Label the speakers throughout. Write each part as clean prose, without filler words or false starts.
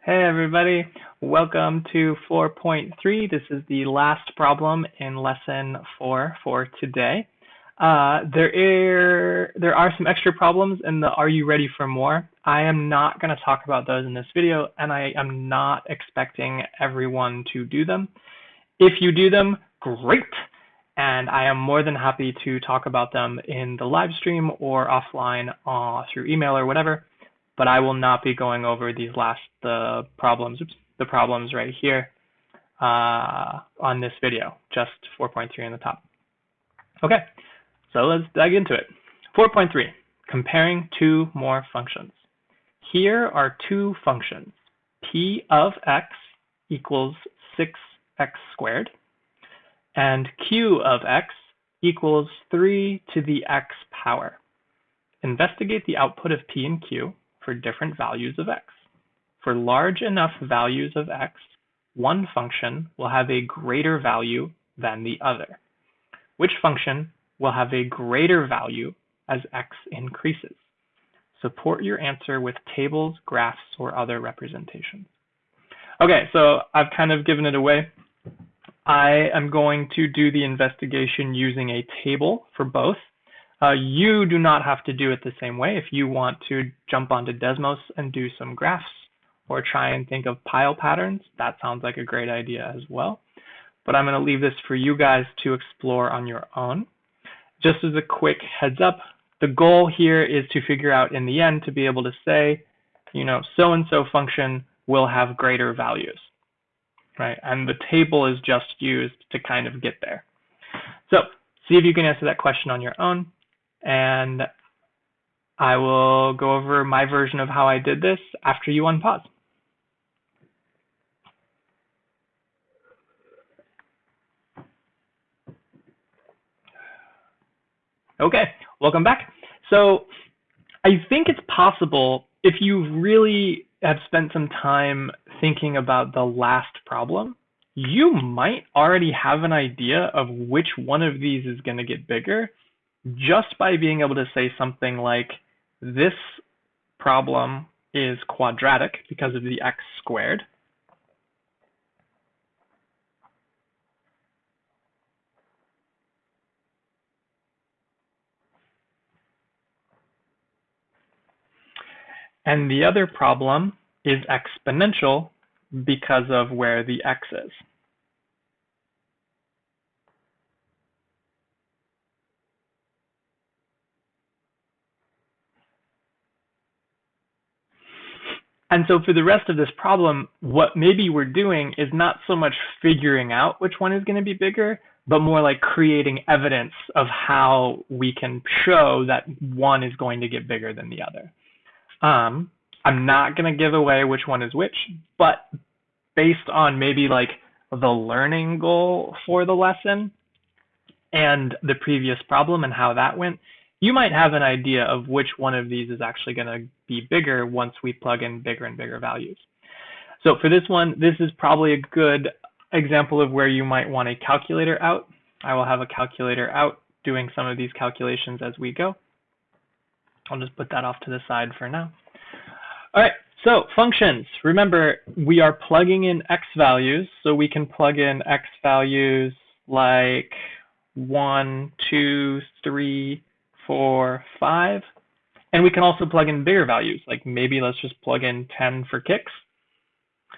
Speaker 1: Hey everybody, welcome to 4.3. This is the last problem in lesson 4 for today. There are some extra problems in the Are You Ready for More? I am not going to talk about those in this video, and I am not expecting everyone to do them. If you do them, great! And I am more than happy to talk about them in the live stream or offline through email or whatever. But I will not be going over these the problems right here on this video, just 4.3 on the top. Okay, so let's dive into it. 4.3, comparing two more functions. Here are two functions, p of x equals 6x squared, and q of x equals 3 to the x power. Investigate the output of p and q for different values of x. For large enough values of x, one function will have a greater value than the other. Which function will have a greater value as x increases? Support your answer with tables, graphs, or other representations. Okay, so I've kind of given it away. I am going to do the investigation using a table for both. You do not have to do it the same way. If you want to jump onto Desmos and do some graphs or try and think of pile patterns, that sounds like a great idea as well. But I'm going to leave this for you guys to explore on your own. Just as a quick heads up, the goal here is to figure out in the end to be able to say, so-and-so function will have greater values, right? And the table is just used to kind of get there. So see if you can answer that question on your own. And I will go over my version of how I did this after you unpause. Okay, welcome back. So I think it's possible, if you really have spent some time thinking about the last problem, you might already have an idea of which one of these is going to get bigger just by being able to say something like, this problem is quadratic because of the x squared. And the other problem is exponential because of where the x is. And so for the rest of this problem, what maybe we're doing is not so much figuring out which one is going to be bigger, but more like creating evidence of how we can show that one is going to get bigger than the other. I'm not going to give away which one is which, but based on maybe like the learning goal for the lesson and the previous problem and how that went, you might have an idea of which one of these is actually going to be bigger once we plug in bigger and bigger values. So for this one, this is probably a good example of where you might want a calculator out. I will have a calculator out doing some of these calculations as we go. I'll just put that off to the side for now. All right, so functions. Remember, we are plugging in x values, so we can plug in x values like 1, 2, 3, 4, 5. And we can also plug in bigger values, like maybe let's just plug in 10 for kicks.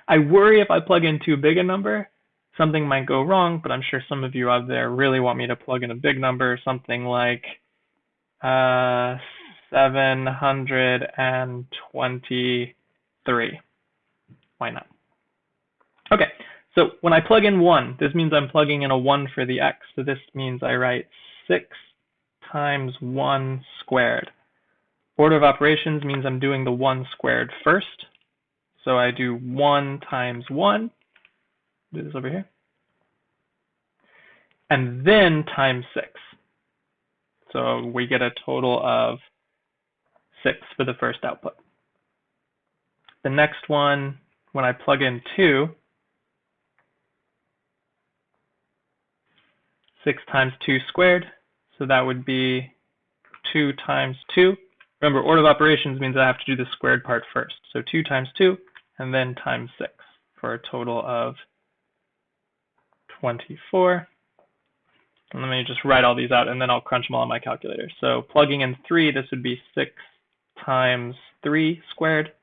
Speaker 1: I worry if I plug in too big a number, something might go wrong, but I'm sure some of you out there really want me to plug in a big number, something like 723. Why not? Okay, so when I plug in 1, this means I'm plugging in a 1 for the x. So this means I write 6 times 1 squared. Order of operations means I'm doing the 1 squared first. So I do 1 times 1. Do this over here. And then times 6. So we get a total of 6 for the first output. The next one, when I plug in 2, 6 times 2 squared. So that would be 2 times 2. Remember, order of operations means I have to do the squared part first. So 2 times 2, and then times 6 for a total of 24. And let me just write all these out, and then I'll crunch them all on my calculator. So plugging in 3, this would be 6 times 3 squared.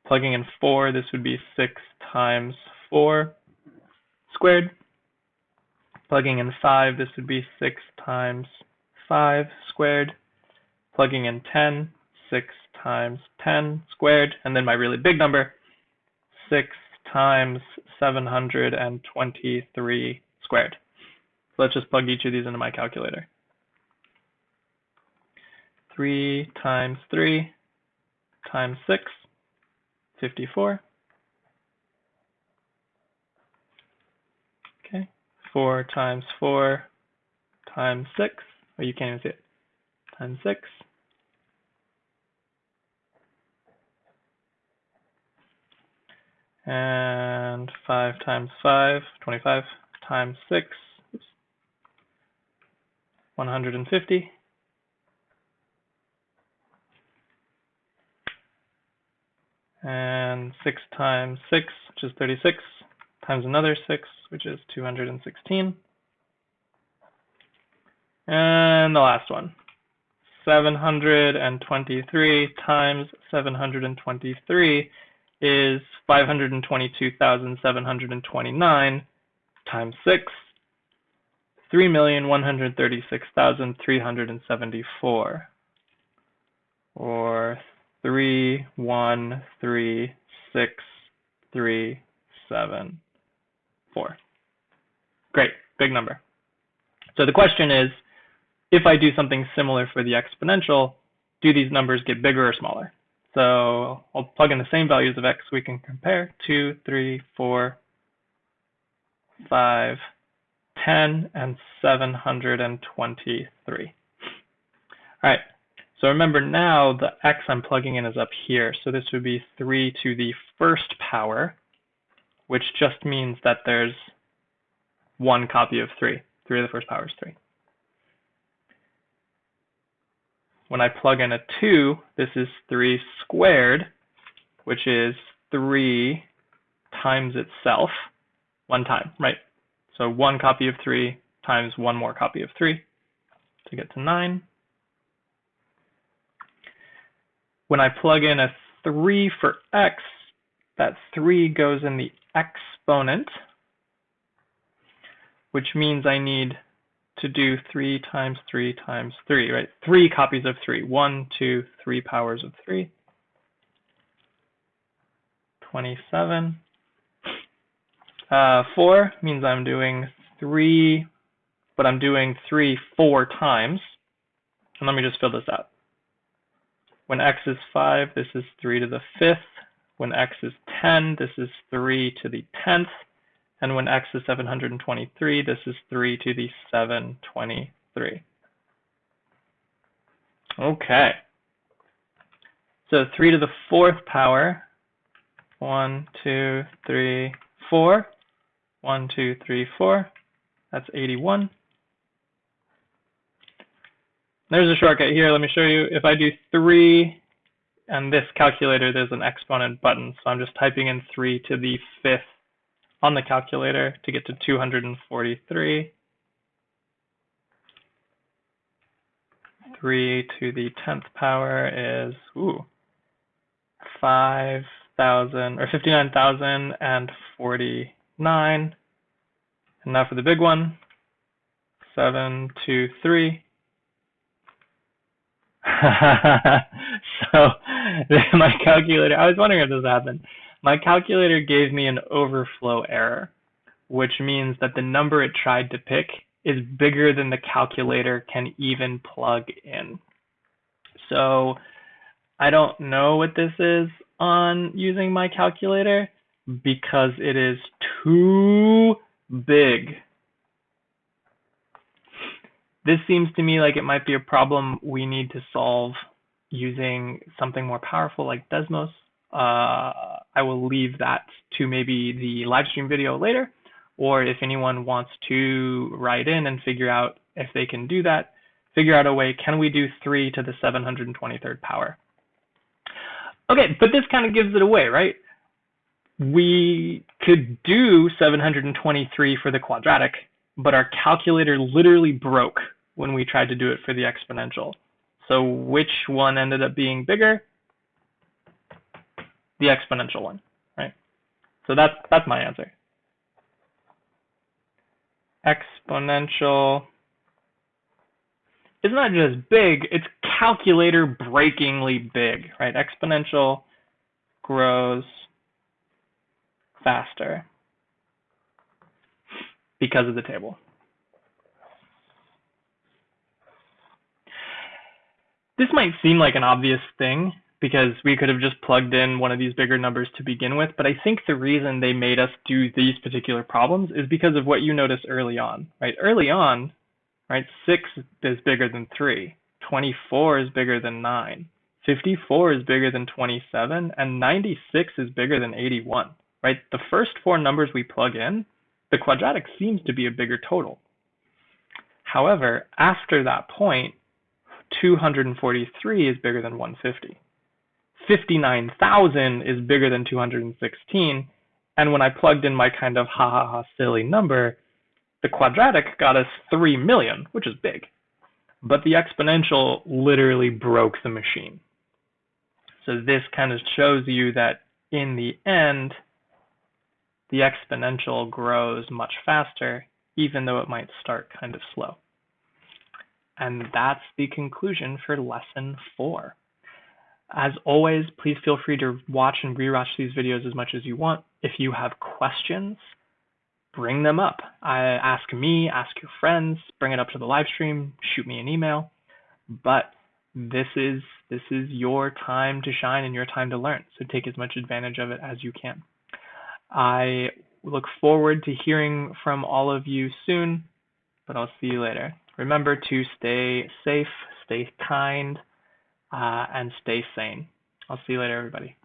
Speaker 1: Plugging in 4, this would be 6 times 4 squared. Plugging in 5, this would be 6 times 5 squared. Plugging in 10, 6 times 10 squared. And then my really big number, 6 times 723 squared. So let's just plug each of these into my calculator. 3 times 3 times 6, 54. Okay. 4 times 4 times 6. Oh, you can't even see it. Times 6. And 5 times 5, 25 times 6, 150. And 6 times 6, which is 36, times another 6, which is 216. And the last one, 723 times 723 is 522,729 times 6, 3,136,374, or 3136374. Great, big number. So the question is, if I do something similar for the exponential, do these numbers get bigger or smaller? So I'll plug in the same values of x we can compare, 2, 3, 4, 5, 10, and 723. All right, so remember now the x I'm plugging in is up here. So this would be 3 to the first power, which just means that there's one copy of 3. 3 to the first power is 3. When I plug in a 2, this is 3 squared, which is 3 times itself, one time, right? So one copy of 3 times one more copy of 3 to get to 9. When I plug in a 3 for x, that 3 goes in the exponent, which means I need to do 3 times 3 times 3, right? 3 copies of 3. 1, 2, 3 powers of 3. 27. 4 means I'm doing 3, but I'm doing 3 4 times. And let me just fill this out. When x is 5, this is 3 to the 5th. When x is 10, this is 3 to the 10th. And when x is 723, this is 3 to the 723. Okay. So 3 to the 4th power, 1, 2, 3, 4. 1, 2, 3, 4. That's 81. There's a shortcut here. Let me show you. If I do 3 and this calculator, there's an exponent button. So I'm just typing in 3 to the 5th on the calculator to get to 243. 3 to the 10th power is 5,000 or 59,049. And now for the big one, 723. So my calculator, I was wondering if this happened. My calculator gave me an overflow error, which means that the number it tried to pick is bigger than the calculator can even plug in. So I don't know what this is on using my calculator because it is too big. This seems to me like it might be a problem we need to solve using something more powerful like Desmos. I will leave that to maybe the live stream video later, or if anyone wants to write in and figure out if they can do that, figure out a way, can we do 3 to the 723rd power? Okay, but this kind of gives it away, right? We could do 723 for the quadratic, but our calculator literally broke when we tried to do it for the exponential. So which one ended up being bigger? The exponential one, right? So that's my answer. Exponential is not just big, it's calculator breakingly big, right? Exponential grows faster because of the table. This might seem like an obvious thing because we could have just plugged in one of these bigger numbers to begin with, but I think the reason they made us do these particular problems is because of what you noticed early on, right? Early on, right, 6 is bigger than 3, 24 is bigger than 9, 54 is bigger than 27, and 96 is bigger than 81, right? The first 4 numbers we plug in, the quadratic seems to be a bigger total. However, after that point, 243 is bigger than 150. 59,000 is bigger than 216, and when I plugged in my kind of ha ha ha silly number, the quadratic got us 3 million, which is big. But the exponential literally broke the machine. So this kind of shows you that in the end, the exponential grows much faster, even though it might start kind of slow. And that's the conclusion for lesson 4. As always, please feel free to watch and rewatch these videos as much as you want. If you have questions, bring them up. Ask me, ask your friends, bring it up to the live stream, shoot me an email. But this is your time to shine and your time to learn. So take as much advantage of it as you can. I look forward to hearing from all of you soon, but I'll see you later. Remember to stay safe, stay kind, and stay sane. I'll see you later, everybody.